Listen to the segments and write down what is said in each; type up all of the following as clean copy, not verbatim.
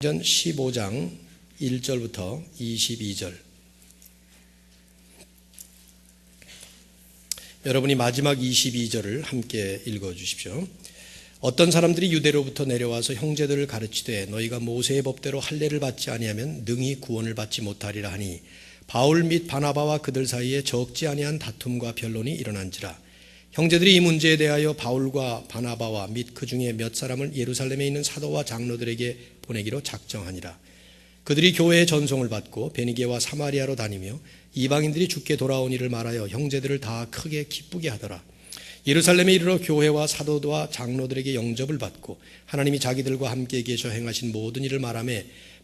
전 15장 1절부터 22절. 여러분이 마지막 22절을 함께 읽어주십시오. 어떤 사람들이 유대로부터 내려와서 형제들을 가르치되 너희가 모세의 법대로 할례를 받지 아니하면 능히 구원을 받지 못하리라 하니 바울 및 바나바와 그들 사이에 적지 아니한 다툼과 변론이 일어난지라. 형제들이 이 문제에 대하여 바울과 바나바와 및 그 중에 몇 사람을 예루살렘에 있는 사도와 장로들에게 보내기로 작정하니라. 그들이 교회의 전송을 받고 베니게와 사마리아로 다니며 이방인들이 주께 돌아온 일을 말하여 형제들을 다 크게 기쁘게 하더라. 예루살렘에 이르러 교회와 사도와 장로들에게 영접을 받고 하나님이 자기들과 함께 계셔 행하신 모든 일을 말하며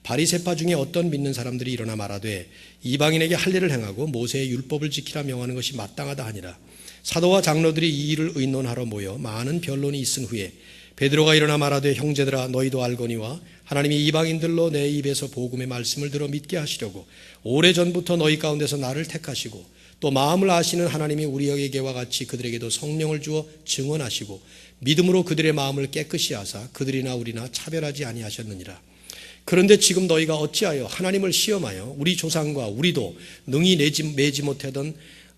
바리새파 중에 어떤 믿는 사람들이 일어나 말하되 이방인에게 할례를 행하고 모세의 율법을 지키라 명하는 것이 마땅하다 하니라. 사도와 장로들이 이 일을 의논하러 모여 많은 변론이 있은 후에 베드로가 일어나 말하되 형제들아 너희도 알거니와 하나님이 이방인들로 내 입에서 복음의 말씀을 들어 믿게 하시려고 오래전부터 너희 가운데서 나를 택하시고 또 마음을 아시는 하나님이 우리에게와 같이 그들에게도 성령을 주어 증언하시고 믿음으로 그들의 마음을 깨끗이 하사 그들이나 우리나 차별하지 아니하셨느니라. 그런데 지금 너희가 어찌하여 하나님을 시험하여 우리 조상과 우리도 능히 매지 못하던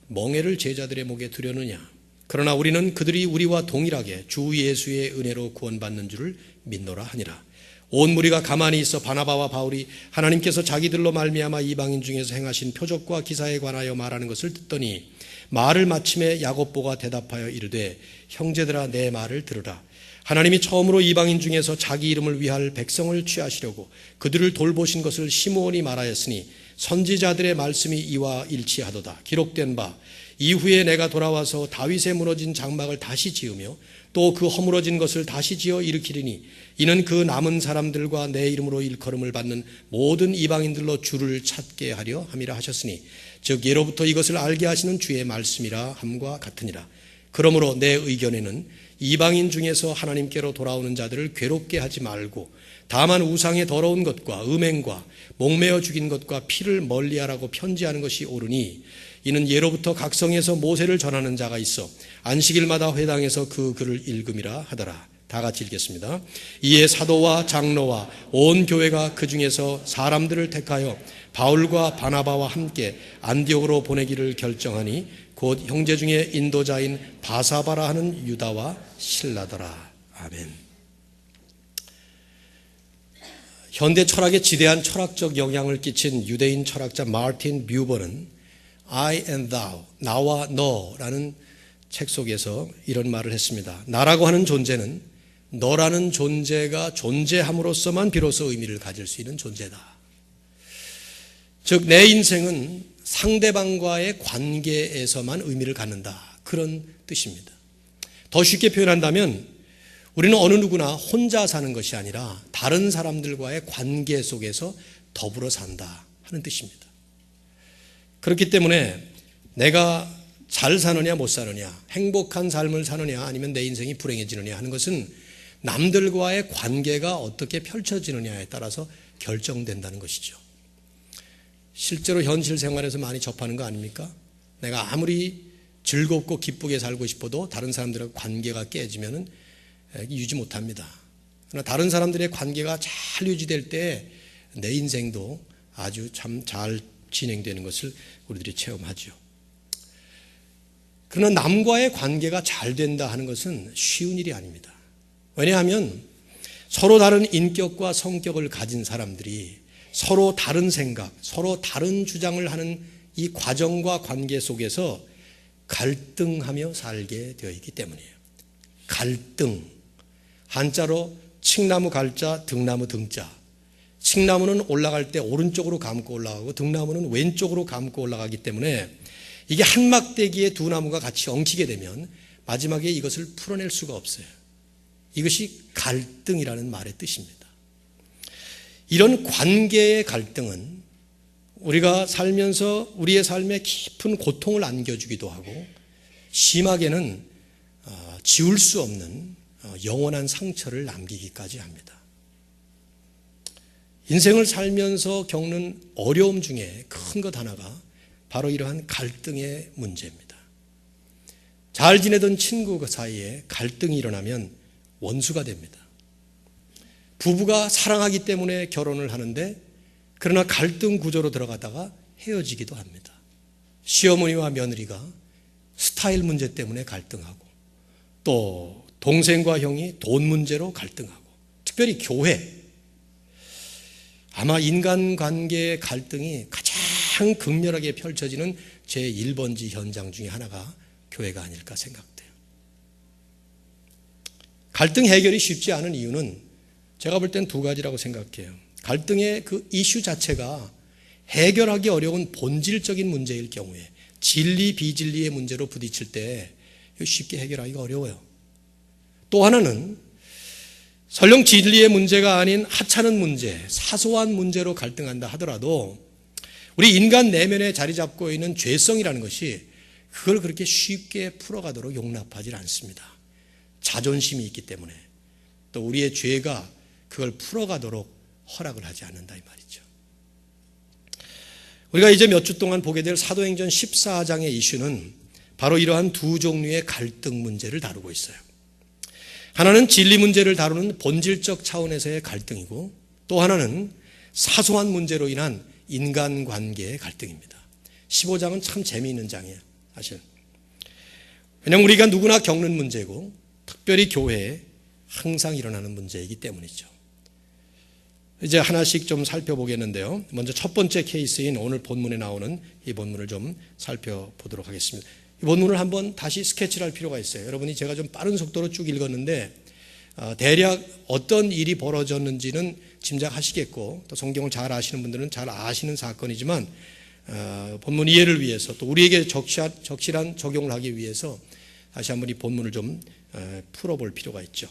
멍에를 제자들의 목에 두려느냐. 그러나 우리는 그들이 우리와 동일하게 주 예수의 은혜로 구원받는 줄을 믿노라 하니라. 온 무리가 가만히 있어 바나바와 바울이 하나님께서 자기들로 말미암아 이방인 중에서 행하신 표적과 기사에 관하여 말하는 것을 듣더니 말을 마침에 야고보가 대답하여 이르되 형제들아 내 말을 들으라. 하나님이 처음으로 이방인 중에서 자기 이름을 위할 백성을 취하시려고 그들을 돌보신 것을 시므온이 말하였으니 선지자들의 말씀이 이와 일치하도다. 기록된 바 이후에 내가 돌아와서 다윗의 무너진 장막을 다시 지으며 또 그 허물어진 것을 다시 지어 일으키리니 이는 그 남은 사람들과 내 이름으로 일컬음을 받는 모든 이방인들로 주를 찾게 하려 함이라 하셨으니 즉 예로부터 이것을 알게 하시는 주의 말씀이라 함과 같으니라. 그러므로 내 의견에는 이방인 중에서 하나님께로 돌아오는 자들을 괴롭게 하지 말고 다만 우상의 더러운 것과 음행과 목매어 죽인 것과 피를 멀리하라고 편지하는 것이 옳으니 이는 예로부터 각성에서 모세를 전하는 자가 있어 안식일마다 회당에서 그 글을 읽음이라 하더라. 다 같이 읽겠습니다. 이에 사도와 장로와 온 교회가 그 중에서 사람들을 택하여 바울과 바나바와 함께 안디옥으로 보내기를 결정하니 곧 형제 중에 인도자인 바사바라 하는 유다와 실라더라. 아멘. 현대 철학에 지대한 철학적 영향을 끼친 유대인 철학자 마르틴 뷰버는 I and thou, 나와 너라는 책 속에서 이런 말을 했습니다. 나라고 하는 존재는 너라는 존재가 존재함으로써만 비로소 의미를 가질 수 있는 존재다. 즉 내 인생은 상대방과의 관계에서만 의미를 갖는다. 그런 뜻입니다. 더 쉽게 표현한다면 우리는 어느 누구나 혼자 사는 것이 아니라 다른 사람들과의 관계 속에서 더불어 산다 하는 뜻입니다. 그렇기 때문에 내가 잘 사느냐 못 사느냐, 행복한 삶을 사느냐 아니면 내 인생이 불행해지느냐 하는 것은 남들과의 관계가 어떻게 펼쳐지느냐에 따라서 결정된다는 것이죠. 실제로 현실 생활에서 많이 접하는 거 아닙니까? 내가 아무리 즐겁고 기쁘게 살고 싶어도 다른 사람들과 관계가 깨지면 유지 못합니다. 그러나 다른 사람들의 관계가 잘 유지될 때 내 인생도 아주 참 잘 진행되는 것을 우리들이 체험하죠. 그러나 남과의 관계가 잘 된다 하는 것은 쉬운 일이 아닙니다. 왜냐하면 서로 다른 인격과 성격을 가진 사람들이 서로 다른 생각, 서로 다른 주장을 하는 이 과정과 관계 속에서 갈등하며 살게 되어 있기 때문이에요. 갈등, 한자로 칡나무 갈자, 등나무 등자. 칡나무는 올라갈 때 오른쪽으로 감고 올라가고 등나무는 왼쪽으로 감고 올라가기 때문에 이게 한 막대기에 두 나무가 같이 엉키게 되면 마지막에 이것을 풀어낼 수가 없어요. 이것이 갈등이라는 말의 뜻입니다. 이런 관계의 갈등은 우리가 살면서 우리의 삶에 깊은 고통을 안겨주기도 하고 심하게는 지울 수 없는 영원한 상처를 남기기까지 합니다. 인생을 살면서 겪는 어려움 중에 큰 것 하나가 바로 이러한 갈등의 문제입니다. 잘 지내던 친구 사이에 갈등이 일어나면 원수가 됩니다. 부부가 사랑하기 때문에 결혼을 하는데 그러나 갈등 구조로 들어가다가 헤어지기도 합니다. 시어머니와 며느리가 스타일 문제 때문에 갈등하고 또 동생과 형이 돈 문제로 갈등하고 특별히 교회 아마 인간관계의 갈등이 가장 극렬하게 펼쳐지는 제1번지 현장 중에 하나가 교회가 아닐까 생각돼요. 갈등 해결이 쉽지 않은 이유는 제가 볼 땐 두 가지라고 생각해요. 갈등의 그 이슈 자체가 해결하기 어려운 본질적인 문제일 경우에 진리 비진리의 문제로 부딪힐 때 쉽게 해결하기가 어려워요. 또 하나는 설령 진리의 문제가 아닌 하찮은 문제, 사소한 문제로 갈등한다 하더라도 우리 인간 내면에 자리 잡고 있는 죄성이라는 것이 그걸 그렇게 쉽게 풀어가도록 용납하지 않습니다. 자존심이 있기 때문에 또 우리의 죄가 그걸 풀어가도록 허락을 하지 않는다 이 말이죠. 우리가 이제 몇 주 동안 보게 될 사도행전 14장의 이슈는 바로 이러한 두 종류의 갈등 문제를 다루고 있어요. 하나는 진리 문제를 다루는 본질적 차원에서의 갈등이고 또 하나는 사소한 문제로 인한 인간관계의 갈등입니다. 15장은 참 재미있는 장이에요. 사실 왜냐하면 우리가 누구나 겪는 문제고 특별히 교회에 항상 일어나는 문제이기 때문이죠. 이제 하나씩 좀 살펴보겠는데요. 먼저 첫 번째 케이스인 오늘 본문에 나오는 이 본문을 좀 살펴보도록 하겠습니다. 이 본문을 한번 다시 스케치를 할 필요가 있어요. 여러분이 제가 좀 빠른 속도로 쭉 읽었는데 대략 어떤 일이 벌어졌는지는 짐작하시겠고 또 성경을 잘 아시는 분들은 잘 아시는 사건이지만 본문 이해를 위해서 또 우리에게 적실한 적용을 하기 위해서 다시 한번 이 본문을 좀 풀어볼 필요가 있죠.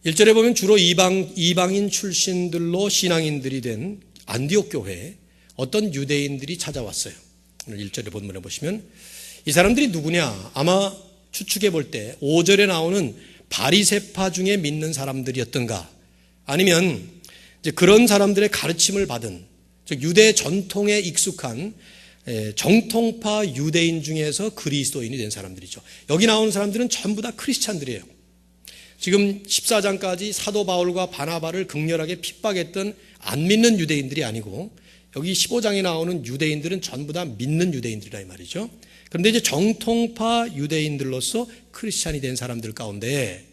1절에 보면 주로 이방인 출신들로 신앙인들이 된 안디옥 교회에 어떤 유대인들이 찾아왔어요. 오늘 1절의 본문에 보시면 이 사람들이 누구냐? 아마 추측해 볼 때 5절에 나오는 바리새파 중에 믿는 사람들이었던가 아니면 이제 그런 사람들의 가르침을 받은 즉 유대 전통에 익숙한 정통파 유대인 중에서 그리스도인이 된 사람들이죠. 여기 나오는 사람들은 전부 다 크리스찬들이에요. 지금 14장까지 사도 바울과 바나바를 극렬하게 핍박했던 안 믿는 유대인들이 아니고 여기 15장에 나오는 유대인들은 전부 다 믿는 유대인들이라 이 말이죠. 그런데 이제 정통파 유대인들로서 크리스찬이 된 사람들 가운데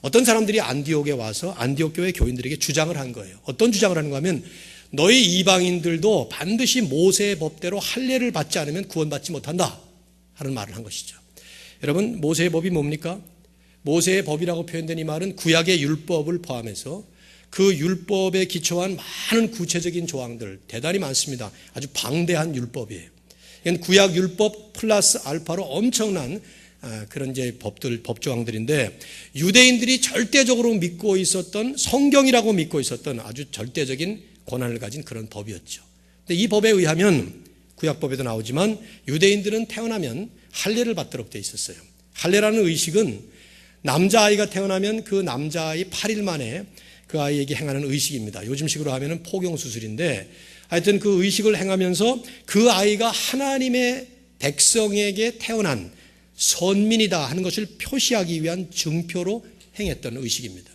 어떤 사람들이 안디옥에 와서 안디옥 교회 교인들에게 주장을 한 거예요. 어떤 주장을 하는가 하면 너희 이방인들도 반드시 모세의 법대로 할례를 받지 않으면 구원받지 못한다 하는 말을 한 것이죠. 여러분 모세의 법이 뭡니까? 모세의 법이라고 표현된 이 말은 구약의 율법을 포함해서 그 율법에 기초한 많은 구체적인 조항들 대단히 많습니다. 아주 방대한 율법이에요. 이건 구약 율법 플러스 알파로 엄청난 그런 이제 법 조항들인데 유대인들이 절대적으로 믿고 있었던 성경이라고 믿고 있었던 아주 절대적인 권한을 가진 그런 법이었죠. 근데 이 법에 의하면 구약법에도 나오지만 유대인들은 태어나면 할례를 받도록 돼 있었어요. 할례라는 의식은 남자아이가 태어나면 그 남자아이 8일 만에 그 아이에게 행하는 의식입니다. 요즘식으로 하면 포경수술인데 하여튼 그 의식을 행하면서 그 아이가 하나님의 백성에게 태어난 선민이다 하는 것을 표시하기 위한 증표로 행했던 의식입니다.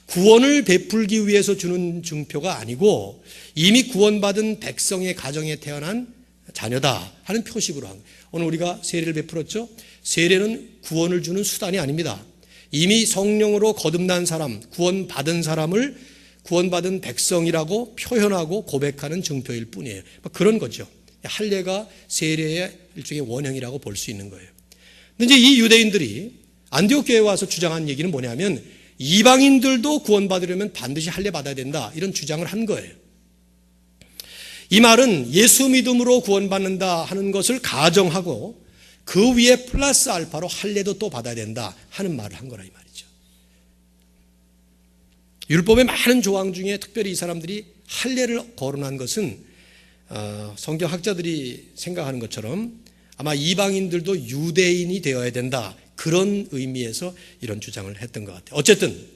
구원을 베풀기 위해서 주는 증표가 아니고 이미 구원받은 백성의 가정에 태어난 자녀다 하는 표식으로 한 거예요. 오늘 우리가 세례를 베풀었죠. 세례는 구원을 주는 수단이 아닙니다. 이미 성령으로 거듭난 사람, 구원받은 사람을 구원받은 백성이라고 표현하고 고백하는 증표일 뿐이에요. 그런 거죠. 할례가 세례의 일종의 원형이라고 볼 수 있는 거예요. 근데 이제 이 유대인들이 안디옥 교회에 와서 주장한 얘기는 뭐냐면 이방인들도 구원받으려면 반드시 할례 받아야 된다 이런 주장을 한 거예요. 이 말은 예수 믿음으로 구원받는다 하는 것을 가정하고 그 위에 플러스 알파로 할례도 또 받아야 된다 하는 말을 한 거라 이 말이죠. 율법의 많은 조항 중에 특별히 이 사람들이 할례를 거론한 것은 성경학자들이 생각하는 것처럼 아마 이방인들도 유대인이 되어야 된다 그런 의미에서 이런 주장을 했던 것 같아요. 어쨌든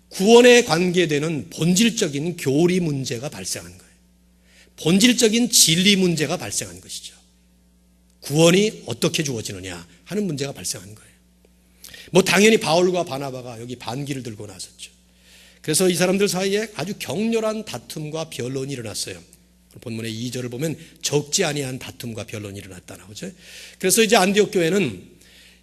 구원에 관계되는 본질적인 교리 문제가 발생한 거예요. 본질적인 진리 문제가 발생한 것이죠. 구원이 어떻게 주어지느냐 하는 문제가 발생한 거예요. 당연히 바울과 바나바가 여기 반기를 들고 나섰죠. 그래서 이 사람들 사이에 아주 격렬한 다툼과 변론이 일어났어요. 본문의 2절을 보면 적지 아니한 다툼과 변론이 일어났다 나오죠. 그래서 이제 안디옥 교회는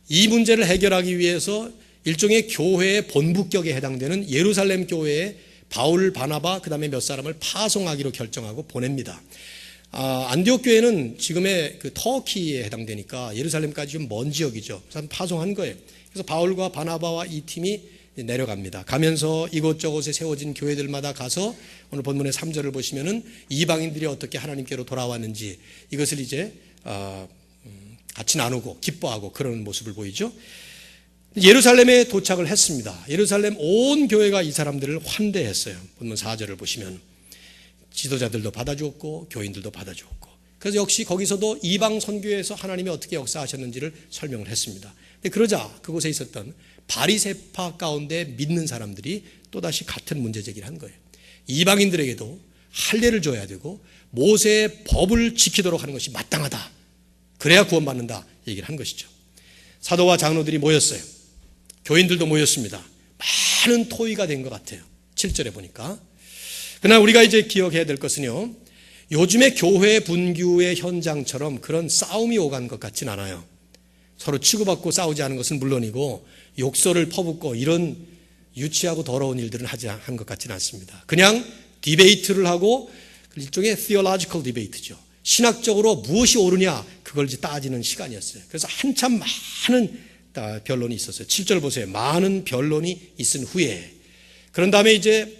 이 문제를 해결하기 위해서 일종의 교회의 본부격에 해당되는 예루살렘 교회에 바울, 바나바 그다음에 몇 사람을 파송하기로 결정하고 보냅니다. 안디옥 교회는 지금의 그 터키에 해당되니까 예루살렘까지 좀 먼 지역이죠. 그래서 파송한 거예요. 그래서 바울과 바나바와 이 팀이 내려갑니다. 가면서 이곳저곳에 세워진 교회들마다 가서 오늘 본문의 3절을 보시면은 이방인들이 어떻게 하나님께로 돌아왔는지 이것을 이제 같이 나누고 기뻐하고 그러는 모습을 보이죠. 예루살렘에 도착을 했습니다. 예루살렘 온 교회가 이 사람들을 환대했어요. 본문 4절을 보시면 지도자들도 받아주었고 교인들도 받아주었고, 그래서 역시 거기서도 이방 선교에서 하나님이 어떻게 역사하셨는지를 설명을 했습니다. 근데 그러자 그곳에 있었던 바리새파 가운데 믿는 사람들이 또다시 같은 문제 제기를 한 거예요. 이방인들에게도 할례를 줘야 되고 모세의 법을 지키도록 하는 것이 마땅하다. 그래야 구원받는다 얘기를 한 것이죠. 사도와 장로들이 모였어요. 교인들도 모였습니다. 많은 토의가 된 것 같아요. 7절에 보니까. 그러나 우리가 이제 기억해야 될 것은요, 요즘의 교회 분규의 현장처럼 그런 싸움이 오간 것 같진 않아요. 서로 치고받고 싸우지 않은 것은 물론이고 욕설을 퍼붓고 이런 유치하고 더러운 일들은 하지 한 것 같지는 않습니다. 그냥 디베이트를 하고 일종의 theological debate죠. 신학적으로 무엇이 옳으냐 그걸 이제 따지는 시간이었어요. 그래서 한참 많은 변론이 있었어요. 7절 보세요. 많은 변론이 있은 후에 그런 다음에 이제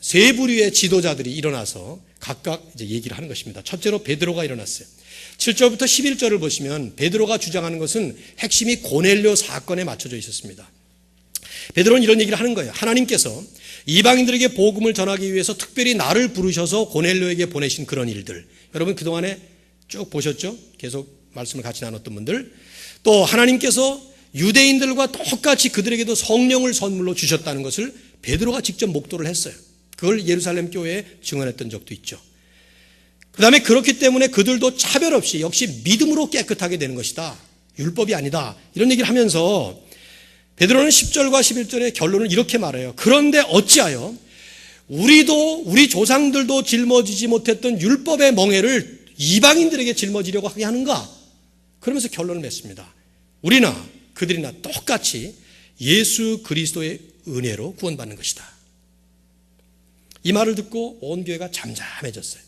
세 부류의 지도자들이 일어나서 각각 이제 얘기를 하는 것입니다. 첫째로 베드로가 일어났어요. 7절부터 11절을 보시면 베드로가 주장하는 것은 핵심이 고넬료 사건에 맞춰져 있었습니다. 베드로는 이런 얘기를 하는 거예요. 하나님께서 이방인들에게 복음을 전하기 위해서 특별히 나를 부르셔서 고넬료에게 보내신 그런 일들, 여러분 그동안에 쭉 보셨죠? 계속 말씀을 같이 나눴던 분들, 또 하나님께서 유대인들과 똑같이 그들에게도 성령을 선물로 주셨다는 것을 베드로가 직접 목도를 했어요. 그걸 예루살렘 교회에 증언했던 적도 있죠. 그 다음에 그렇기 때문에 그들도 차별 없이 역시 믿음으로 깨끗하게 되는 것이다. 율법이 아니다. 이런 얘기를 하면서 베드로는 10절과 11절의 결론을 이렇게 말해요. 그런데 어찌하여 우리 조상들도 짊어지지 못했던 율법의 멍에를 이방인들에게 짊어지려고 하게 하는가? 그러면서 결론을 맺습니다. 우리나 그들이나 똑같이 예수 그리스도의 은혜로 구원받는 것이다. 이 말을 듣고 온 교회가 잠잠해졌어요.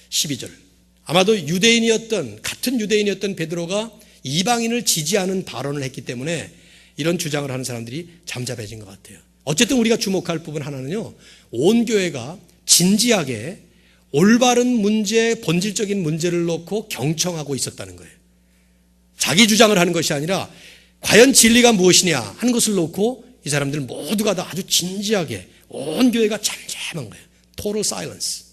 12절. 아마도 같은 유대인이었던 베드로가 이방인을 지지하는 발언을 했기 때문에 이런 주장을 하는 사람들이 잠잠해진 것 같아요. 어쨌든 우리가 주목할 부분 하나는요, 온 교회가 진지하게 올바른 문제, 본질적인 문제를 놓고 경청하고 있었다는 거예요. 자기 주장을 하는 것이 아니라 과연 진리가 무엇이냐 하는 것을 놓고 이 사람들 모두가 다 아주 진지하게 온 교회가 잠잠한 거예요. Total silence.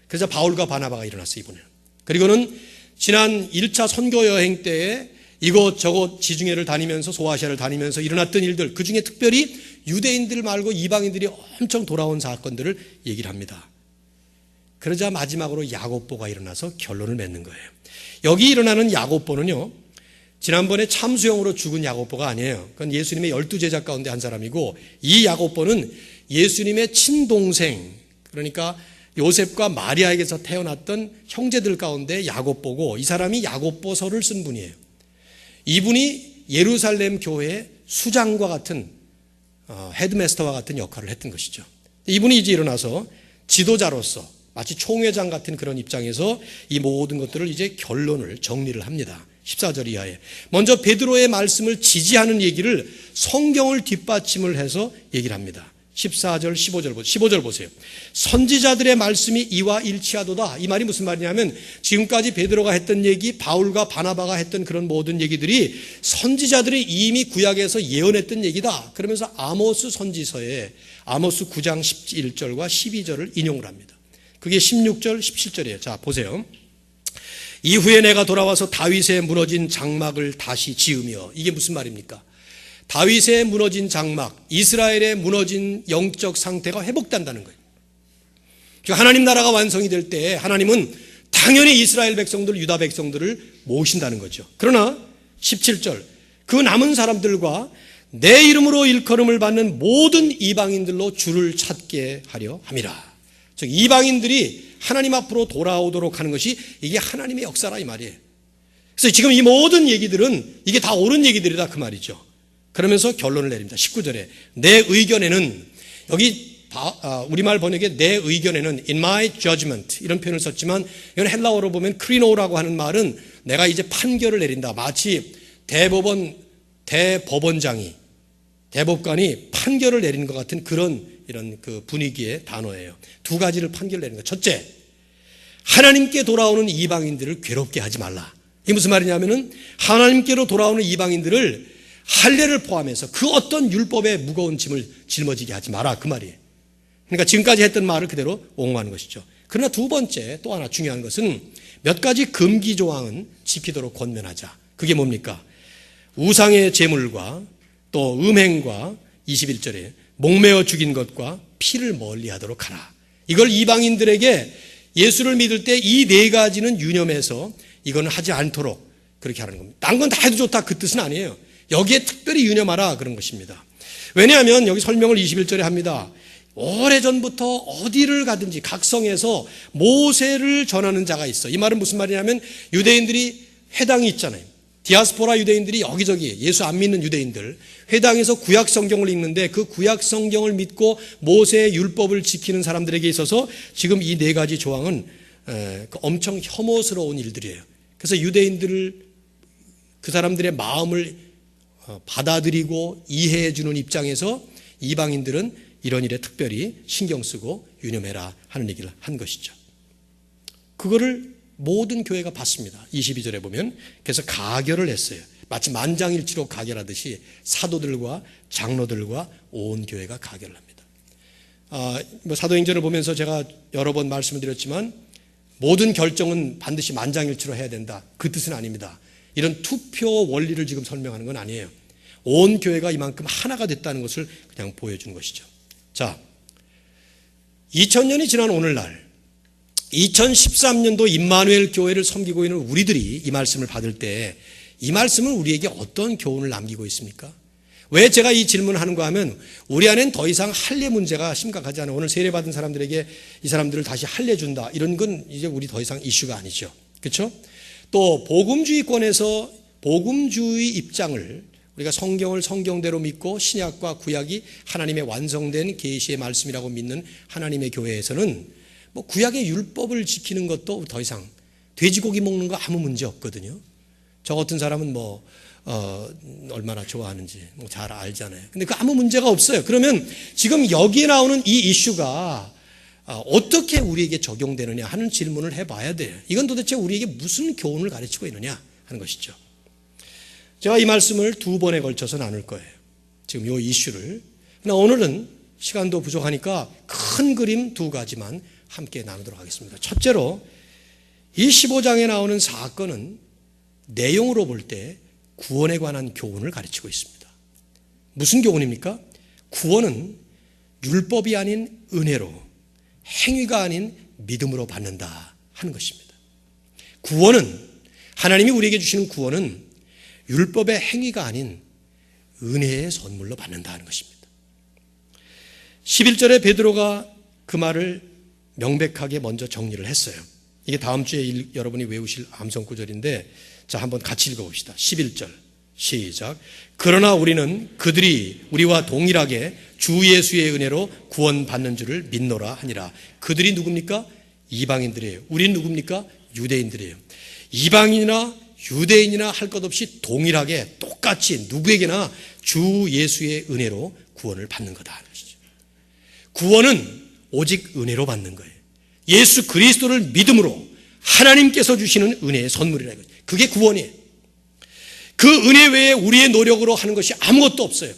그래서 바울과 바나바가 일어났어요, 이번에는. 그리고는 지난 1차 선교 여행 때에 이곳저곳 지중해를 다니면서 소아시아를 다니면서 일어났던 일들, 그 중에 특별히 유대인들 말고 이방인들이 엄청 돌아온 사건들을 얘기를 합니다. 그러자 마지막으로 야고보가 일어나서 결론을 맺는 거예요. 여기 일어나는 야고보는요, 지난번에 참수형으로 죽은 야고보가 아니에요. 그건 예수님의 12제자 가운데 한 사람이고, 이 야고보는 예수님의 친동생, 그러니까 요셉과 마리아에게서 태어났던 형제들 가운데 야고보고, 이 사람이 야고보서를 쓴 분이에요. 이분이 예루살렘 교회의 수장과 같은 헤드마스터와 같은 역할을 했던 것이죠. 이분이 이제 일어나서 지도자로서 마치 총회장 같은 그런 입장에서 이 모든 것들을 이제 결론을 정리를 합니다. 14절 이하에 먼저 베드로의 말씀을 지지하는 얘기를 성경을 뒷받침을 해서 얘기를 합니다. 14절 15절 보세요. 선지자들의 말씀이 이와 일치하도다. 이 말이 무슨 말이냐면 지금까지 베드로가 했던 얘기, 바울과 바나바가 했던 그런 모든 얘기들이 선지자들이 이미 구약에서 예언했던 얘기다. 그러면서 아모스 선지서에 아모스 9장 11절과 12절을 인용을 합니다. 그게 16절 17절이에요. 자 보세요. 이후에 내가 돌아와서 다윗의 무너진 장막을 다시 지으며, 이게 무슨 말입니까? 다윗의 무너진 장막, 이스라엘의 무너진 영적 상태가 회복된다는 거예요. 하나님 나라가 완성이 될 때 하나님은 당연히 이스라엘 백성들, 유다 백성들을 모으신다는 거죠. 그러나 17절, 그 남은 사람들과 내 이름으로 일컬음을 받는 모든 이방인들로 주를 찾게 하려 함이라. 즉 이방인들이 하나님 앞으로 돌아오도록 하는 것이 이게 하나님의 역사라 이 말이에요. 그래서 지금 이 모든 얘기들은 이게 다 옳은 얘기들이다 그 말이죠. 그러면서 결론을 내립니다. 19절에 내 의견에는, 여기 우리말 번역에 내 의견에는 in my judgment 이런 표현을 썼지만 이건 헬라어로 보면 크리노라고 하는 말은 내가 이제 판결을 내린다. 마치 대법원장이 대법관이 판결을 내리는 것 같은 이런 그 분위기의 단어예요. 두 가지를 판결을 내리는 것. 첫째, 하나님께 돌아오는 이방인들을 괴롭게 하지 말라. 이게 무슨 말이냐면은 하나님께로 돌아오는 이방인들을 할례를 포함해서 그 어떤 율법의 무거운 짐을 짊어지게 하지 마라 그 말이에요. 그러니까 지금까지 했던 말을 그대로 옹호하는 것이죠. 그러나 두 번째 또 하나 중요한 것은 몇 가지 금기 조항은 지키도록 권면하자. 그게 뭡니까? 우상의 제물과 또 음행과 21절에 목매어 죽인 것과 피를 멀리하도록 하라. 이걸 이방인들에게 예수를 믿을 때 이 네 가지는 유념해서 이거는 하지 않도록 그렇게 하는 겁니다. 딴 건 다 해도 좋다 그 뜻은 아니에요. 여기에 특별히 유념하라 그런 것입니다. 왜냐하면 여기 설명을 21절에 합니다. 오래전부터 어디를 가든지 각 성에서 모세를 전하는 자가 있어. 이 말은 무슨 말이냐면 유대인들이 회당이 있잖아요. 디아스포라 유대인들이 여기저기 예수 안 믿는 유대인들 회당에서 구약 성경을 읽는데 그 구약 성경을 믿고 모세의 율법을 지키는 사람들에게 있어서 지금 이 네 가지 조항은 엄청 혐오스러운 일들이에요. 그래서 유대인들을 그 사람들의 마음을 받아들이고 이해해 주는 입장에서 이방인들은 이런 일에 특별히 신경 쓰고 유념해라 하는 얘기를 한 것이죠. 그거를 모든 교회가 받습니다. 22절에 보면 그래서 가결을 했어요. 마치 만장일치로 가결하듯이 사도들과 장로들과 온 교회가 가결을 합니다. 사도행전을 보면서 제가 여러 번 말씀을 드렸지만 모든 결정은 반드시 만장일치로 해야 된다. 그 뜻은 아닙니다. 이런 투표 원리를 지금 설명하는 건 아니에요. 온 교회가 이만큼 하나가 됐다는 것을 그냥 보여주는 것이죠. 자, 2000년이 지난 오늘날 2013년도 임마누엘 교회를 섬기고 있는 우리들이 이 말씀을 받을 때 이 말씀은 우리에게 어떤 교훈을 남기고 있습니까? 왜 제가 이 질문을 하는가 하면 우리 안엔 더 이상 할례 문제가 심각하지 않아요. 오늘 세례받은 사람들에게 이 사람들을 다시 할례 준다. 이런 건 이제 우리 더 이상 이슈가 아니죠. 그렇죠? 또 복음주의권에서 복음주의 입장을 우리가 성경을 성경대로 믿고 신약과 구약이 하나님의 완성된 계시의 말씀이라고 믿는 하나님의 교회에서는 뭐 구약의 율법을 지키는 것도 더 이상 돼지고기 먹는 거 아무 문제 없거든요. 저 같은 사람은 얼마나 좋아하는지 잘 알잖아요. 근데 그 아무 문제가 없어요. 그러면 지금 여기에 나오는 이 이슈가 어떻게 우리에게 적용되느냐 하는 질문을 해봐야 돼요. 이건 도대체 우리에게 무슨 교훈을 가르치고 있느냐 하는 것이죠. 제가 이 말씀을 두 번에 걸쳐서 나눌 거예요. 지금 이 이슈를. 그러나 오늘은 시간도 부족하니까 큰 그림 두 가지만 함께 나누도록 하겠습니다. 첫째로 이 15장에 나오는 사건은 내용으로 볼 때 구원에 관한 교훈을 가르치고 있습니다. 무슨 교훈입니까? 구원은 율법이 아닌 은혜로, 행위가 아닌 믿음으로 받는다 하는 것입니다. 구원은, 하나님이 우리에게 주시는 구원은 율법의 행위가 아닌 은혜의 선물로 받는다 하는 것입니다. 11절에 베드로가 그 말을 명백하게 먼저 정리를 했어요. 이게 다음 주에 여러분이 외우실 암송 구절인데 자, 한번 같이 읽어봅시다. 11절 시작. 그러나 우리는 그들이 우리와 동일하게 주 예수의 은혜로 구원받는 줄을 믿노라 하니라. 그들이 누굽니까? 이방인들이에요. 우린 누굽니까? 유대인들이에요. 이방인이나 유대인이나 할 것 없이 동일하게 똑같이 누구에게나 주 예수의 은혜로 구원을 받는 거다 하는 것이죠. 구원은 오직 은혜로 받는 거예요. 예수 그리스도를 믿음으로 하나님께서 주시는 은혜의 선물이라는 거죠. 그게 구원이에요. 그 은혜 외에 우리의 노력으로 하는 것이 아무것도 없어요.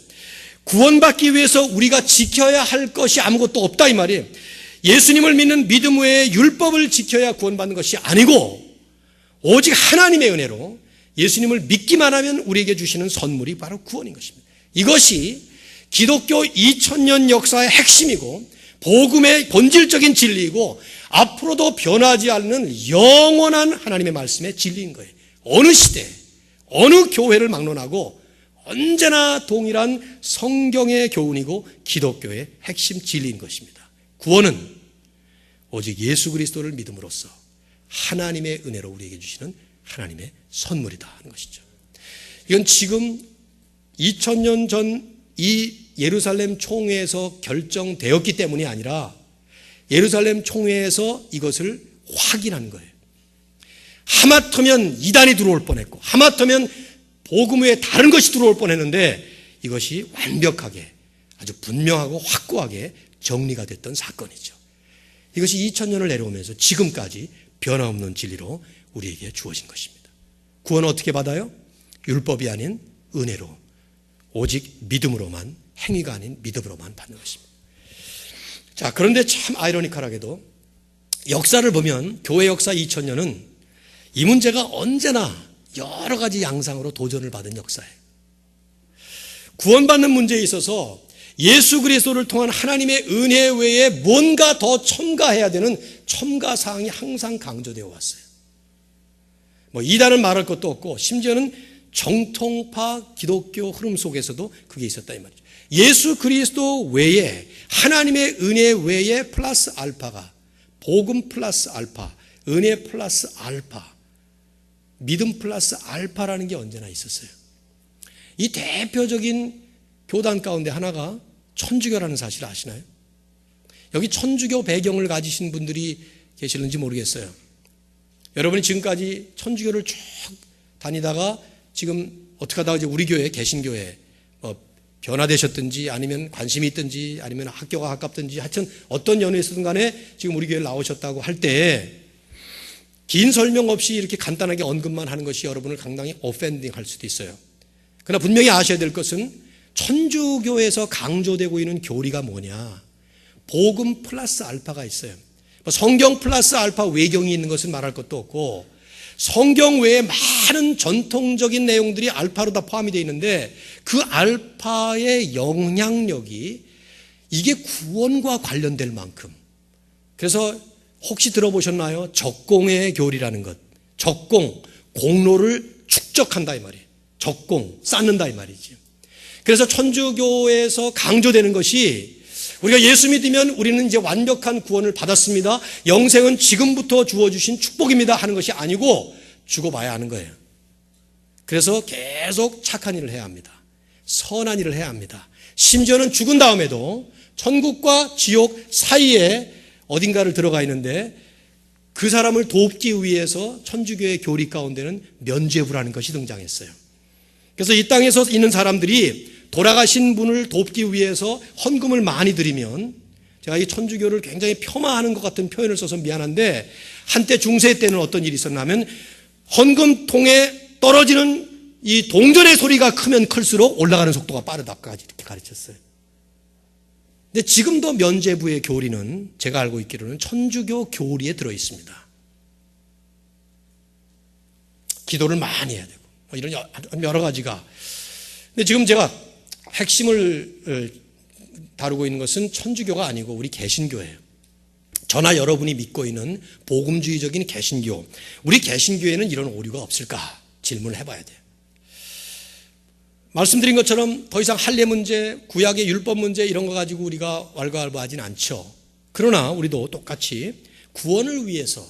구원받기 위해서 우리가 지켜야 할 것이 아무것도 없다 이 말이에요. 예수님을 믿는 믿음 외에 율법을 지켜야 구원받는 것이 아니고 오직 하나님의 은혜로 예수님을 믿기만 하면 우리에게 주시는 선물이 바로 구원인 것입니다. 이것이 기독교 2000년 역사의 핵심이고 복음의 본질적인 진리이고 앞으로도 변하지 않는 영원한 하나님의 말씀의 진리인 거예요. 어느 시대, 어느 교회를 막론하고 언제나 동일한 성경의 교훈이고 기독교의 핵심 진리인 것입니다. 구원은 오직 예수 그리스도를 믿음으로써 하나님의 은혜로 우리에게 주시는 하나님의 선물이다 하는 것이죠. 이건 지금 2000년 전 이 예루살렘 총회에서 결정되었기 때문이 아니라 예루살렘 총회에서 이것을 확인한 거예요. 하마터면 이단이 들어올 뻔했고 하마터면 복음 외에 다른 것이 들어올 뻔했는데 이것이 완벽하게 아주 분명하고 확고하게 정리가 됐던 사건이죠. 이것이 2000년을 내려오면서 지금까지 변화없는 진리로 우리에게 주어진 것입니다. 구원은 어떻게 받아요? 율법이 아닌 은혜로 오직 믿음으로만, 행위가 아닌 믿음으로만 받는 것입니다. 자, 그런데 참 아이러니컬하게도 역사를 보면 교회 역사 2000년은 이 문제가 언제나 여러 가지 양상으로 도전을 받은 역사예요. 구원받는 문제에 있어서 예수 그리스도를 통한 하나님의 은혜 외에 뭔가 더 첨가해야 되는 첨가 사항이 항상 강조되어 왔어요. 이단은 말할 것도 없고 심지어는 정통파 기독교 흐름 속에서도 그게 있었다 이 말이죠. 예수 그리스도 외에 하나님의 은혜 외에 플러스 알파가 복음 플러스 알파, 은혜 플러스 알파, 믿음 플러스 알파라는 게 언제나 있었어요. 이 대표적인 교단 가운데 하나가 천주교라는 사실 아시나요? 여기 천주교 배경을 가지신 분들이 계시는지 모르겠어요. 여러분이 지금까지 천주교를 쭉 다니다가 지금 어떻게 하다가 이제 우리 교회, 개신교회 변화되셨든지 아니면 관심이 있든지 아니면 학교가 가깝든지 하여튼 어떤 연애에서든 간에 지금 우리 교회에 나오셨다고 할 때 긴 설명 없이 이렇게 간단하게 언급만 하는 것이 여러분을 상당히 오펜딩 할 수도 있어요. 그러나 분명히 아셔야 될 것은 천주교에서 강조되고 있는 교리가 뭐냐? 복음 플러스 알파가 있어요. 성경 플러스 알파 외경이 있는 것은 말할 것도 없고 성경 외에 많은 전통적인 내용들이 알파로 다 포함이 되어 있는데 그 알파의 영향력이 이게 구원과 관련될 만큼 그래서 혹시 들어보셨나요? 적공의 교리라는 것. 적공, 공로를 축적한다 이 말이에요. 적공, 쌓는다 이 말이지. 그래서 천주교에서 강조되는 것이 우리가 예수 믿으면 우리는 이제 완벽한 구원을 받았습니다. 영생은 지금부터 주어주신 축복입니다 하는 것이 아니고 죽어봐야 하는 거예요. 그래서 계속 착한 일을 해야 합니다. 선한 일을 해야 합니다. 심지어는 죽은 다음에도 천국과 지옥 사이에 어딘가를 들어가 있는데 그 사람을 돕기 위해서 천주교의 교리 가운데는 면죄부라는 것이 등장했어요. 그래서 이 땅에서 있는 사람들이 돌아가신 분을 돕기 위해서 헌금을 많이 드리면 제가 이 천주교를 굉장히 폄하하는 것 같은 표현을 써서 미안한데 한때 중세 때는 어떤 일이 있었냐면 헌금통에 떨어지는 이 동전의 소리가 크면 클수록 올라가는 속도가 빠르다까지 이렇게 가르쳤어요. 근데 지금도 면죄부의 교리는 제가 알고 있기로는 천주교 교리에 들어 있습니다. 기도를 많이 해야 되고 이런 여러 가지가. 근데 지금 제가 핵심을 다루고 있는 것은 천주교가 아니고 우리 개신교예요. 저나 여러분이 믿고 있는 복음주의적인 개신교. 우리 개신교에는 이런 오류가 없을까 질문을 해봐야 돼요. 말씀드린 것처럼 더 이상 할례 문제, 구약의 율법 문제 이런 거 가지고 우리가 왈가왈부하지는 않죠. 그러나 우리도 똑같이 구원을 위해서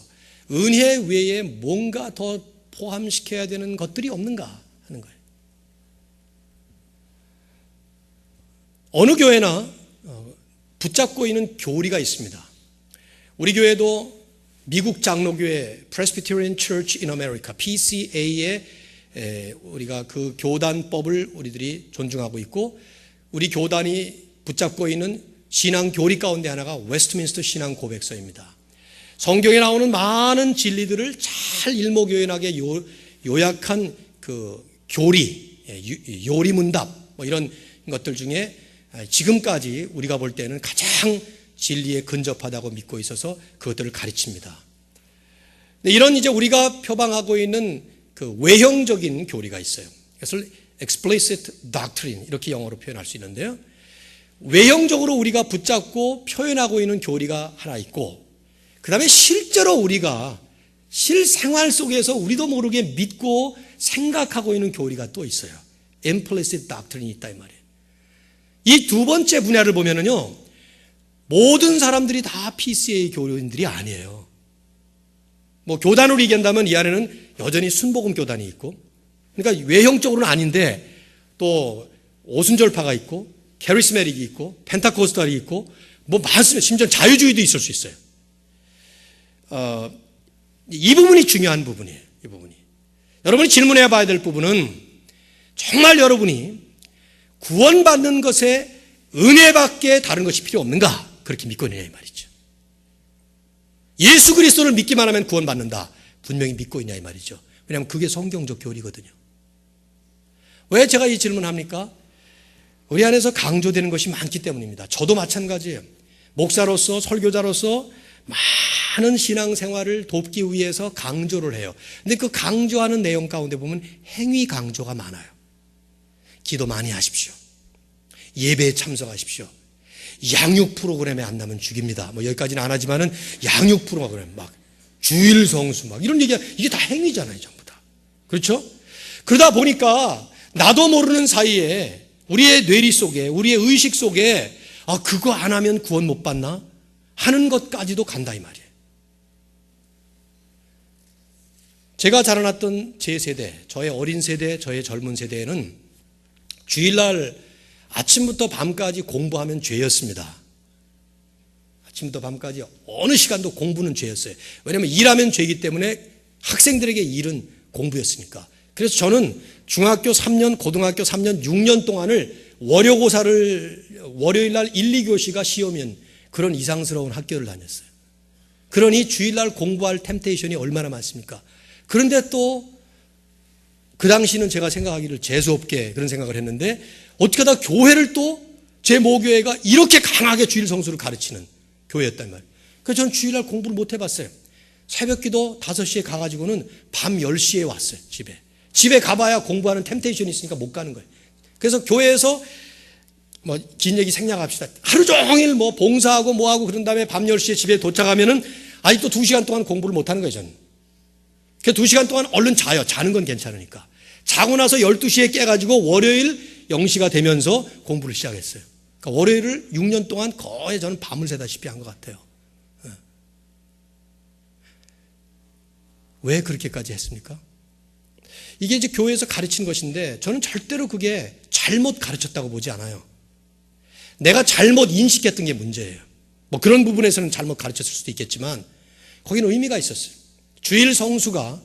은혜 외에 뭔가 더 포함시켜야 되는 것들이 없는가 하는 거예요. 어느 교회나 붙잡고 있는 교리가 있습니다. 우리 교회도 미국 장로교회 Presbyterian Church in America, PCA의 우리가 그 교단법을 우리들이 존중하고 있고 우리 교단이 붙잡고 있는 신앙 교리 가운데 하나가 웨스트민스터 신앙 고백서입니다. 성경에 나오는 많은 진리들을 잘 일목요연하게 요약한 그 교리, 요리문답 이런 것들 중에 지금까지 우리가 볼 때는 가장 진리에 근접하다고 믿고 있어서 그것들을 가르칩니다. 이런 이제 우리가 표방하고 있는 그 외형적인 교리가 있어요. 그것을 explicit doctrine 이렇게 영어로 표현할 수 있는데요. 외형적으로 우리가 붙잡고 표현하고 있는 교리가 하나 있고 그 다음에 실제로 우리가 실생활 속에서 우리도 모르게 믿고 생각하고 있는 교리가 또 있어요. implicit doctrine이 있다 이 말이에요. 이 두 번째 분야를 보면은요, 모든 사람들이 다 PCA 교인들이 아니에요. 뭐 교단으로 얘기한다면 이 안에는 여전히 순복음 교단이 있고, 그러니까 외형적으로는 아닌데 또 오순절파가 있고 캐리스메릭이 있고 펜타코스탈이 있고 뭐 많습니다. 심지어 자유주의도 있을 수 있어요. 이 부분이 중요한 부분이에요. 이 부분이. 여러분이 질문해 봐야 될 부분은 정말 여러분이 구원받는 것에 은혜밖에 다른 것이 필요 없는가? 그렇게 믿고 있느냐 이 말이죠. 예수 그리스도를 믿기만 하면 구원받는다. 분명히 믿고 있냐 이 말이죠. 왜냐하면 그게 성경적 교리거든요. 왜 제가 이 질문을 합니까? 우리 안에서 강조되는 것이 많기 때문입니다. 저도 마찬가지예요. 목사로서 설교자로서 많은 신앙생활을 돕기 위해서 강조를 해요. 근데 그 강조하는 내용 가운데 보면 행위 강조가 많아요. 기도 많이 하십시오. 예배에 참석하십시오. 양육 프로그램에 안 나면 죽입니다. 뭐 여기까지는 안 하지만은 양육 프로그램 막 주일 성수 막 이런 얘기가 이게 다 행위잖아요, 전부 다. 그렇죠? 그러다 보니까 나도 모르는 사이에 우리의 뇌리 속에, 우리의 의식 속에 그거 안 하면 구원 못 받나? 하는 것까지도 간다 이 말이에요. 제가 자라났던 제 세대, 저의 어린 세대, 저의 젊은 세대에는 주일날 아침부터 밤까지 공부하면 죄였습니다. 아침부터 밤까지 어느 시간도 공부는 죄였어요. 왜냐하면 일하면 죄이기 때문에 학생들에게 일은 공부였으니까. 그래서 저는 중학교 3년, 고등학교 3년, 6년 동안을 월요일 날 1, 2교시가 시험인 그런 이상스러운 학교를 다녔어요. 그러니 주일날 공부할 템테이션이 얼마나 많습니까? 그런데 또 그 당시는 제가 생각하기를 재수없게 그런 생각을 했는데 어떻게 하다 교회를 또 제 모교회가 이렇게 강하게 주일 성수를 가르치는 교회였단 말이에요. 그래서 저는 주일날 공부를 못 해봤어요. 새벽기도 5시에 가가지고는 밤 10시에 왔어요. 집에 가봐야 공부하는 템테이션이 있으니까 못 가는 거예요. 그래서 교회에서 뭐 긴 얘기 생략합시다. 하루 종일 뭐 봉사하고 뭐하고 그런 다음에 밤 10시에 집에 도착하면은 아직도 2시간 동안 공부를 못 하는 거예요, 저는. 그래서 2시간 동안 얼른 자요. 자는 건 괜찮으니까. 자고 나서 12시에 깨가지고 월요일 0시가 되면서 공부를 시작했어요. 그러니까 월요일을 6년 동안 거의 저는 밤을 새다시피 한 것 같아요. 왜 그렇게까지 했습니까? 이게 이제 교회에서 가르친 것인데 저는 절대로 그게 잘못 가르쳤다고 보지 않아요. 내가 잘못 인식했던 게 문제예요. 뭐 그런 부분에서는 잘못 가르쳤을 수도 있겠지만 거기는 의미가 있었어요. 주일 성수가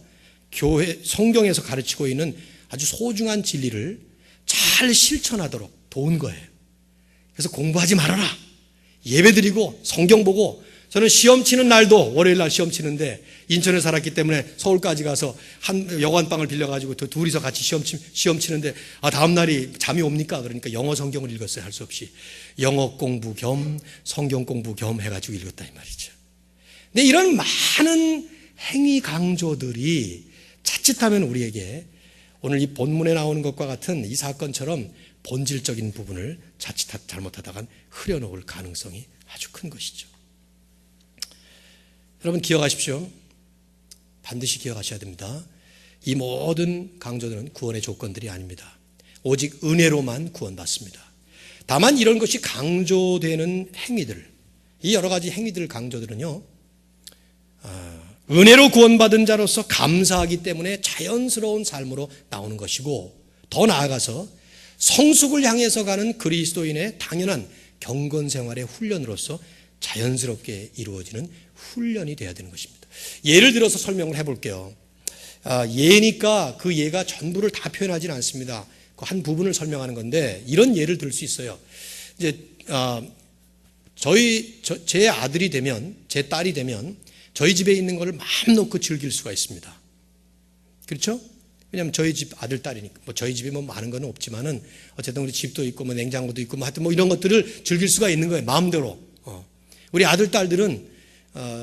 교회 성경에서 가르치고 있는 아주 소중한 진리를 잘 실천하도록 도운 거예요. 그래서 공부하지 말아라. 예배드리고 성경 보고 저는 시험 치는 날도 월요일 날 시험 치는데 인천에 살았기 때문에 서울까지 가서 한 여관방을 빌려가지고 둘이서 같이 시험 치는데 다음 날이 잠이 옵니까? 그러니까 영어 성경을 읽었어요. 할 수 없이. 영어 공부 겸 성경 공부 겸 해가지고 읽었다 이 말이죠. 근데 이런 많은 행위 강조들이 자칫하면 우리에게 오늘 이 본문에 나오는 것과 같은 이 사건처럼 본질적인 부분을 자칫 잘못하다간 흐려놓을 가능성이 아주 큰 것이죠. 여러분 기억하십시오. 반드시 기억하셔야 됩니다. 이 모든 강조들은 구원의 조건들이 아닙니다. 오직 은혜로만 구원받습니다. 다만 이런 것이 강조되는 행위들, 이 여러 가지 행위들 강조들은요, 은혜로 구원받은 자로서 감사하기 때문에 자연스러운 삶으로 나오는 것이고, 더 나아가서 성숙을 향해서 가는 그리스도인의 당연한 경건 생활의 훈련으로서 자연스럽게 이루어지는 훈련이 되어야 되는 것입니다. 예를 들어서 설명을 해볼게요. 예니까 그 예가 전부를 다 표현하지는 않습니다. 그 한 부분을 설명하는 건데 이런 예를 들 수 있어요. 이제 제 아들이 되면, 제 딸이 되면 저희 집에 있는 것을 마음 놓고 즐길 수가 있습니다. 그렇죠? 왜냐하면 저희 집 아들, 딸이니까. 뭐 저희 집에 뭐 많은 건 없지만은 어쨌든 우리 집도 있고 뭐 냉장고도 있고 뭐 하여튼 뭐 이런 것들을 즐길 수가 있는 거예요. 마음대로. 우리 아들, 딸들은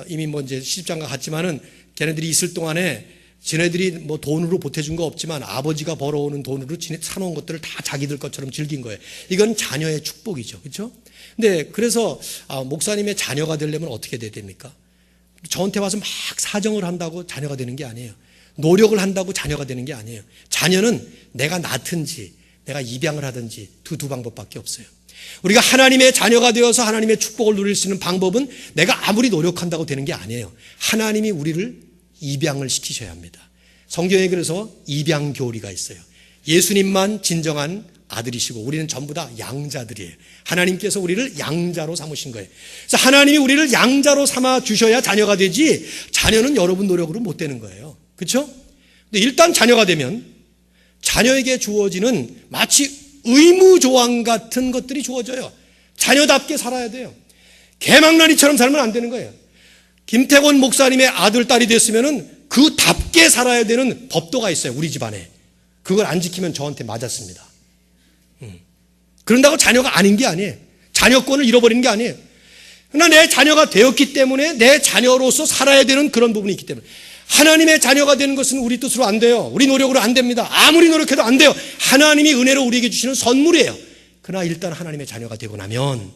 이미 뭐 이제 시집장가 갔지만은 걔네들이 있을 동안에 지네들이 뭐 돈으로 보태준 거 없지만 아버지가 벌어오는 돈으로 사놓은 것들을 다 자기들 것처럼 즐긴 거예요. 이건 자녀의 축복이죠. 그렇죠? 근데 그래서 목사님의 자녀가 되려면 어떻게 돼야 됩니까? 저한테 와서 막 사정을 한다고 자녀가 되는 게 아니에요. 노력을 한다고 자녀가 되는 게 아니에요. 자녀는 내가 낳든지 내가 입양을 하든지 두 방법밖에 없어요. 우리가 하나님의 자녀가 되어서 하나님의 축복을 누릴 수 있는 방법은 내가 아무리 노력한다고 되는 게 아니에요. 하나님이 우리를 입양을 시키셔야 합니다. 성경에 그래서 입양교리가 있어요. 예수님만 진정한 아들이시고 우리는 전부 다 양자들이에요. 하나님께서 우리를 양자로 삼으신 거예요. 그래서 하나님이 우리를 양자로 삼아 주셔야 자녀가 되지, 자녀는 여러분 노력으로 못 되는 거예요. 그렇죠? 근데 일단 자녀가 되면 자녀에게 주어지는 마치 의무조항 같은 것들이 주어져요. 자녀답게 살아야 돼요. 개망나니처럼 살면 안 되는 거예요. 김태곤 목사님의 아들, 딸이 됐으면은 그답게 살아야 되는 법도가 있어요. 우리 집안에. 그걸 안 지키면 저한테 맞았습니다. 그런다고 자녀가 아닌 게 아니에요. 자녀권을 잃어버리는 게 아니에요. 그러나 내 자녀가 되었기 때문에 내 자녀로서 살아야 되는 그런 부분이 있기 때문에 하나님의 자녀가 되는 것은 우리 뜻으로 안 돼요. 우리 노력으로 안 됩니다. 아무리 노력해도 안 돼요. 하나님이 은혜로 우리에게 주시는 선물이에요. 그러나 일단 하나님의 자녀가 되고 나면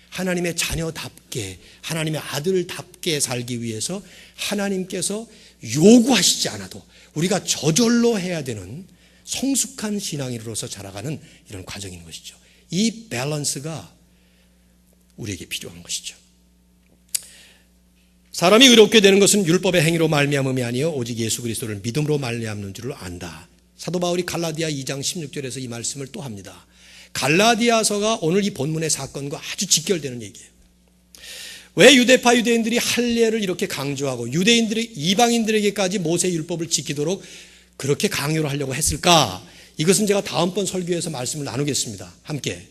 하나님의 자녀답게, 하나님의 아들답게 살기 위해서 하나님께서 요구하시지 않아도 우리가 저절로 해야 되는 성숙한 신앙인으로서 자라가는 이런 과정인 것이죠. 이 밸런스가 우리에게 필요한 것이죠. 사람이 의롭게 되는 것은 율법의 행위로 말미암음이 아니요 오직 예수 그리스도를 믿음으로 말미암는 줄을 안다. 사도 바울이 갈라디아 2장 16절에서 이 말씀을 또 합니다. 갈라디아서가 오늘 이 본문의 사건과 아주 직결되는 얘기예요. 왜 유대파 유대인들이 할례를 이렇게 강조하고 유대인들이 이방인들에게까지 모세 율법을 지키도록 그렇게 강요를 하려고 했을까? 이것은 제가 다음번 설교에서 말씀을 나누겠습니다. 함께.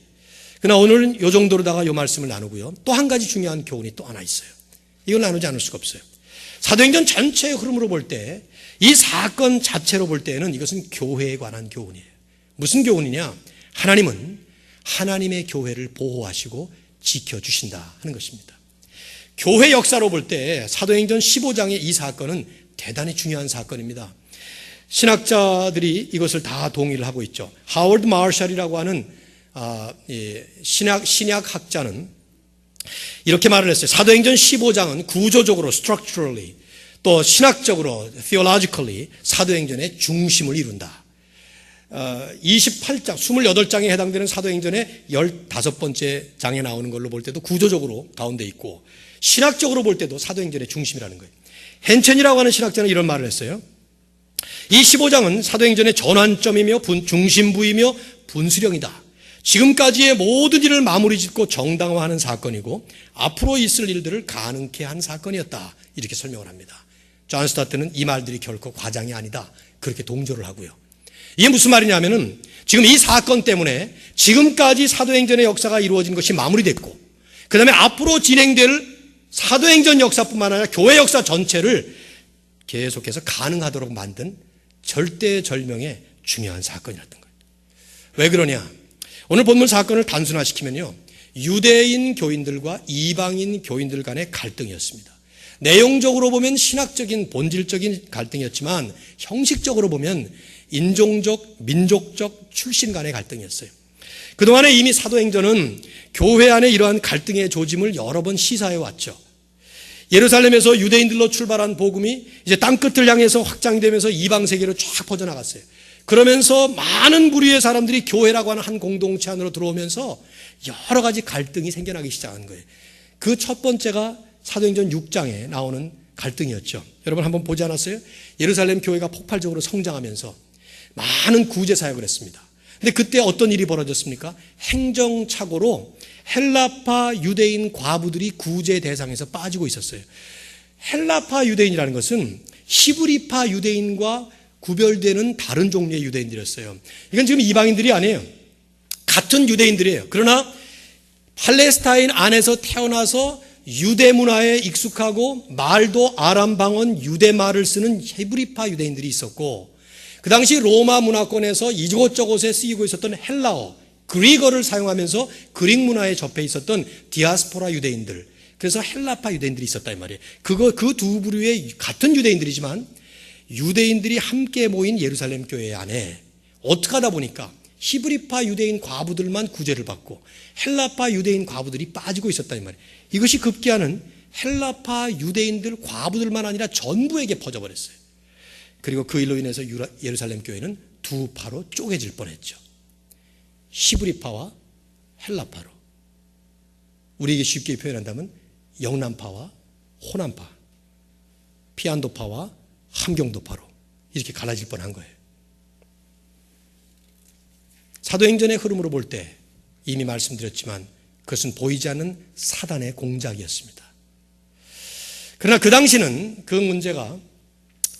그러나 오늘은 이 정도로다가 이 말씀을 나누고요. 또 한 가지 중요한 교훈이 또 하나 있어요. 이걸 나누지 않을 수가 없어요. 사도행전 전체의 흐름으로 볼 때, 이 사건 자체로 볼 때는 이것은 교회에 관한 교훈이에요. 무슨 교훈이냐? 하나님은 하나님의 교회를 보호하시고 지켜주신다 하는 것입니다. 교회 역사로 볼 때 사도행전 15장의 이 사건은 대단히 중요한 사건입니다. 신학자들이 이것을 다 동의를 하고 있죠. 하워드 마셜이라고 하는 신약학자는 이렇게 말을 했어요. 사도행전 15장은 구조적으로 structurally 또 신학적으로 theologically 사도행전의 중심을 이룬다. 28장, 28장에 해당되는 사도행전의 15번째 장에 나오는 걸로 볼 때도 구조적으로 가운데 있고 신학적으로 볼 때도 사도행전의 중심이라는 거예요. 헨첸이라고 하는 신학자는 이런 말을 했어요. 이 15장은 사도행전의 전환점이며 중심부이며 분수령이다. 지금까지의 모든 일을 마무리 짓고 정당화하는 사건이고 앞으로 있을 일들을 가능케 한 사건이었다. 이렇게 설명을 합니다. 존 스타트는 이 말들이 결코 과장이 아니다. 그렇게 동조를 하고요. 이게 무슨 말이냐면은 지금 이 사건 때문에 지금까지 사도행전의 역사가 이루어진 것이 마무리됐고 그 다음에 앞으로 진행될 사도행전 역사뿐만 아니라 교회 역사 전체를 계속해서 가능하도록 만든 절대절명의 중요한 사건이었던 거예요. 왜 그러냐? 오늘 본문 사건을 단순화시키면요, 유대인 교인들과 이방인 교인들 간의 갈등이었습니다. 내용적으로 보면 신학적인 본질적인 갈등이었지만 형식적으로 보면 인종적, 민족적 출신 간의 갈등이었어요. 그동안에 이미 사도행전은 교회 안에 이러한 갈등의 조짐을 여러 번 시사해 왔죠. 예루살렘에서 유대인들로 출발한 복음이 이제 땅끝을 향해서 확장되면서 이방 세계로 쫙 퍼져나갔어요. 그러면서 많은 부류의 사람들이 교회라고 하는 한 공동체 안으로 들어오면서 여러 가지 갈등이 생겨나기 시작한 거예요. 그 첫 번째가 사도행전 6장에 나오는 갈등이었죠. 여러분 한번 보지 않았어요? 예루살렘 교회가 폭발적으로 성장하면서 많은 구제 사역을 했습니다. 근데 그때 어떤 일이 벌어졌습니까? 행정착오로 헬라파 유대인 과부들이 구제 대상에서 빠지고 있었어요. 헬라파 유대인이라는 것은 히브리파 유대인과 구별되는 다른 종류의 유대인들이었어요. 이건 지금 이방인들이 아니에요. 같은 유대인들이에요. 그러나 팔레스타인 안에서 태어나서 유대 문화에 익숙하고 말도 아람 방언 유대 말을 쓰는 히브리파 유대인들이 있었고 그 당시 로마 문화권에서 이곳저곳에 쓰이고 있었던 헬라어, 그리거를 사용하면서 그릭 문화에 접해 있었던 디아스포라 유대인들, 그래서 헬라파 유대인들이 있었다 이 말이에요. 그 두 부류의 같은 유대인들이지만 유대인들이 함께 모인 예루살렘 교회 안에 어떻게 하다 보니까 히브리파 유대인 과부들만 구제를 받고 헬라파 유대인 과부들이 빠지고 있었다 이 말이에요. 이것이 급기야는 헬라파 유대인들 과부들만 아니라 전부에게 퍼져버렸어요. 그리고 그 일로 인해서 예루살렘 교회는 두 파로 쪼개질 뻔했죠. 히브리파와 헬라파로, 우리에게 쉽게 표현한다면 영남파와 호남파, 피안도파와 함경도파로 이렇게 갈라질 뻔한 거예요. 사도행전의 흐름으로 볼 때 이미 말씀드렸지만 그것은 보이지 않는 사단의 공작이었습니다. 그러나 그 당시는 그 문제가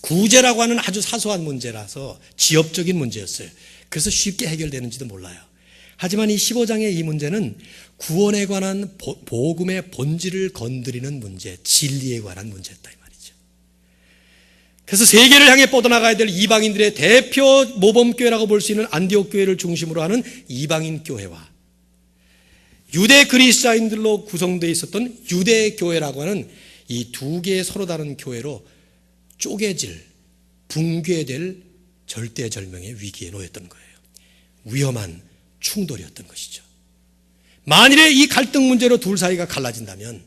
구제라고 하는 아주 사소한 문제라서 지엽적인 문제였어요. 그래서 쉽게 해결되는지도 몰라요. 하지만 이 15장의 이 문제는 구원에 관한 복음의 본질을 건드리는 문제, 진리에 관한 문제였다 이 말이죠. 그래서 세계를 향해 뻗어나가야 될 이방인들의 대표 모범교회라고 볼 수 있는 안디옥 교회를 중심으로 하는 이방인 교회와 유대 그리스도인들로 구성되어 있었던 유대 교회라고 하는 이 두 개의 서로 다른 교회로 쪼개질, 붕괴될 절대절명의 위기에 놓였던 거예요. 위험한 충돌이었던 것이죠. 만일에 이 갈등 문제로 둘 사이가 갈라진다면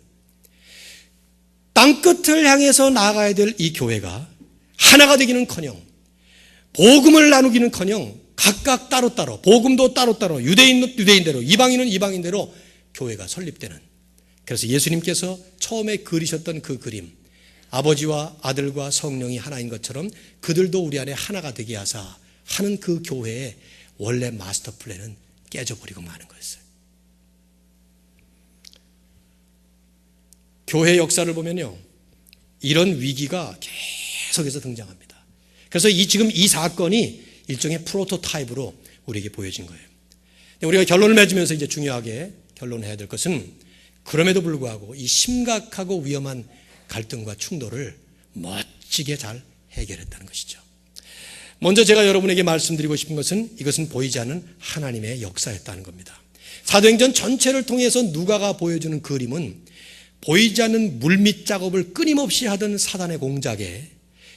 땅끝을 향해서 나아가야 될 이 교회가 하나가 되기는커녕 복음을 나누기는커녕 각각 따로따로, 복음도 따로따로, 유대인은 유대인대로, 이방인은 이방인대로 교회가 설립되는, 그래서 예수님께서 처음에 그리셨던 그 그림, 아버지와 아들과 성령이 하나인 것처럼 그들도 우리 안에 하나가 되게 하사 하는 그 교회의 원래 마스터 플랜은 깨져버리고 마는 거였어요. 교회 역사를 보면요, 이런 위기가 계속해서 등장합니다. 그래서 지금 이 사건이 일종의 프로토타입으로 우리에게 보여진 거예요. 우리가 결론을 맺으면서 이제 중요하게 결론해야 될 것은, 그럼에도 불구하고 이 심각하고 위험한 갈등과 충돌을 멋지게 잘 해결했다는 것이죠. 먼저 제가 여러분에게 말씀드리고 싶은 것은 이것은 보이지 않는 하나님의 역사였다는 겁니다. 사도행전 전체를 통해서 누가가 보여주는 그림은 보이지 않는 물밑 작업을 끊임없이 하던 사단의 공작에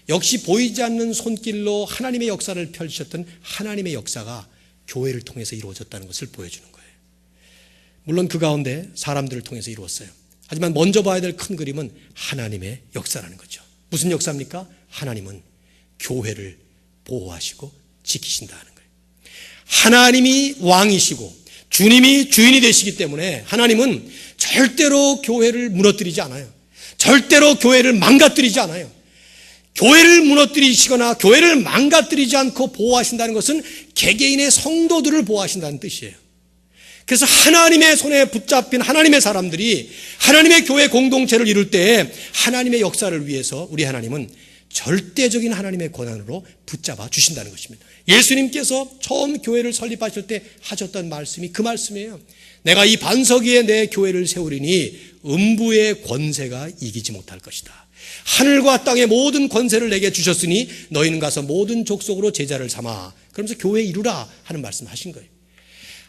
역시 보이지 않는 손길로 하나님의 역사를 펼치셨던 하나님의 역사가 교회를 통해서 이루어졌다는 것을 보여주는 거예요. 물론 그 가운데 사람들을 통해서 이루었어요. 하지만 먼저 봐야 될 큰 그림은 하나님의 역사라는 거죠. 무슨 역사입니까? 하나님은 교회를 보호하시고 지키신다는 거예요. 하나님이 왕이시고 주님이 주인이 되시기 때문에 하나님은 절대로 교회를 무너뜨리지 않아요. 절대로 교회를 망가뜨리지 않아요. 교회를 무너뜨리시거나 교회를 망가뜨리지 않고 보호하신다는 것은 개개인의 성도들을 보호하신다는 뜻이에요. 그래서 하나님의 손에 붙잡힌 하나님의 사람들이 하나님의 교회 공동체를 이룰 때 하나님의 역사를 위해서 우리 하나님은 절대적인 하나님의 권한으로 붙잡아 주신다는 것입니다. 예수님께서 처음 교회를 설립하실 때 하셨던 말씀이 그 말씀이에요. 내가 이 반석 위에 내 교회를 세우리니 음부의 권세가 이기지 못할 것이다. 하늘과 땅의 모든 권세를 내게 주셨으니 너희는 가서 모든 족속으로 제자를 삼아, 그러면서 교회 이루라 하는 말씀을 하신 거예요.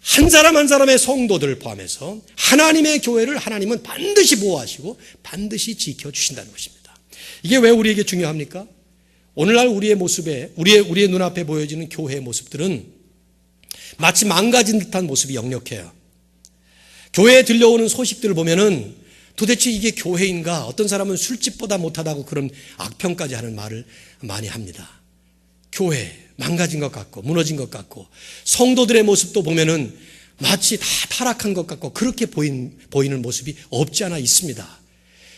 한 사람 한 사람의 성도들을 포함해서 하나님의 교회를 하나님은 반드시 보호하시고 반드시 지켜주신다는 것입니다. 이게 왜 우리에게 중요합니까? 오늘날 우리의 모습에, 우리의 눈앞에 보여지는 교회의 모습들은 마치 망가진 듯한 모습이 역력해요. 교회에 들려오는 소식들을 보면은 도대체 이게 교회인가? 어떤 사람은 술집보다 못하다고 그런 악평까지 하는 말을 많이 합니다. 교회 망가진 것 같고 무너진 것 같고 성도들의 모습도 보면은 마치 다 타락한 것 같고 그렇게 보이는 모습이 없지 않아 있습니다.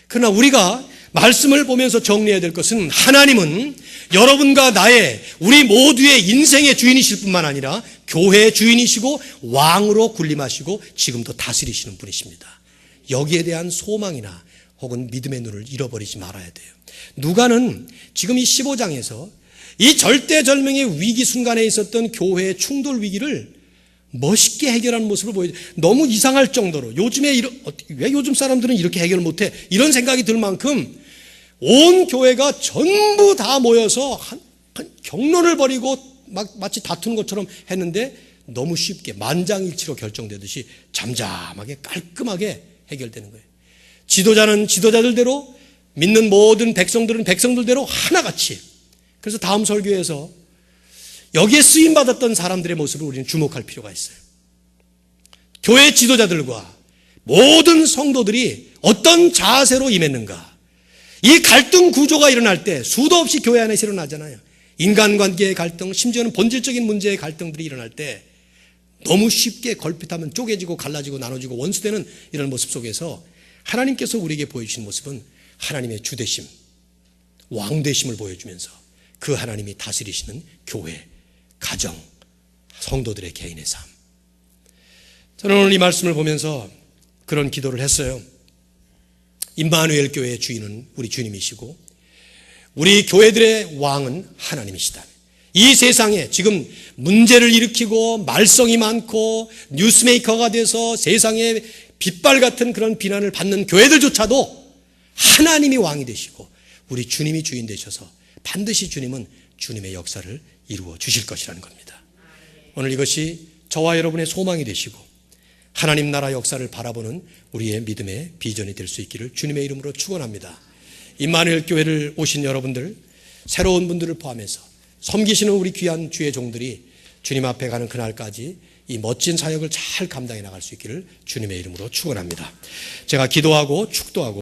그러나 우리가 말씀을 보면서 정리해야 될 것은 하나님은 여러분과 나의 우리 모두의 인생의 주인이실 뿐만 아니라 교회의 주인이시고 왕으로 군림하시고 지금도 다스리시는 분이십니다. 여기에 대한 소망이나 혹은 믿음의 눈을 잃어버리지 말아야 돼요. 누가는 지금 이 15장에서 이 절대절명의 위기 순간에 있었던 교회의 충돌 위기를 멋있게 해결하는 모습을 보여줘요. 너무 이상할 정도로 왜 요즘 사람들은 이렇게 해결을 못해? 이런 생각이 들 만큼 온 교회가 전부 다 모여서 한 격론을 벌이고 마치 다투는 것처럼 했는데 너무 쉽게 만장일치로 결정되듯이 잠잠하게 깔끔하게 해결되는 거예요. 지도자는 지도자들대로, 믿는 모든 백성들은 백성들대로 하나같이. 그래서 다음 설교에서 여기에 쓰임받았던 사람들의 모습을 우리는 주목할 필요가 있어요. 교회 지도자들과 모든 성도들이 어떤 자세로 임했는가. 이 갈등 구조가 일어날 때 수도 없이 교회 안에서 일어나잖아요. 인간관계의 갈등, 심지어는 본질적인 문제의 갈등들이 일어날 때 너무 쉽게 걸핏하면 쪼개지고 갈라지고 나눠지고 원수되는 이런 모습 속에서 하나님께서 우리에게 보여주신 모습은 하나님의 주되심, 왕되심을 보여주면서 그 하나님이 다스리시는 교회, 가정, 성도들의 개인의 삶. 저는 오늘 이 말씀을 보면서 그런 기도를 했어요. 임마누엘 교회의 주인은 우리 주님이시고 우리 교회들의 왕은 하나님이시다. 이 세상에 지금 문제를 일으키고 말썽이 많고 뉴스메이커가 돼서 세상에 빗발 같은 그런 비난을 받는 교회들조차도 하나님이 왕이 되시고 우리 주님이 주인 되셔서 반드시 주님은 주님의 역사를 이루어 주실 것이라는 겁니다. 오늘 이것이 저와 여러분의 소망이 되시고 하나님 나라 역사를 바라보는 우리의 믿음의 비전이 될 수 있기를 주님의 이름으로 축원합니다. 임마누엘 교회를 오신 여러분들, 새로운 분들을 포함해서 섬기시는 우리 귀한 주의 종들이 주님 앞에 가는 그날까지 이 멋진 사역을 잘 감당해 나갈 수 있기를 주님의 이름으로 축원합니다. 제가 기도하고 축도하고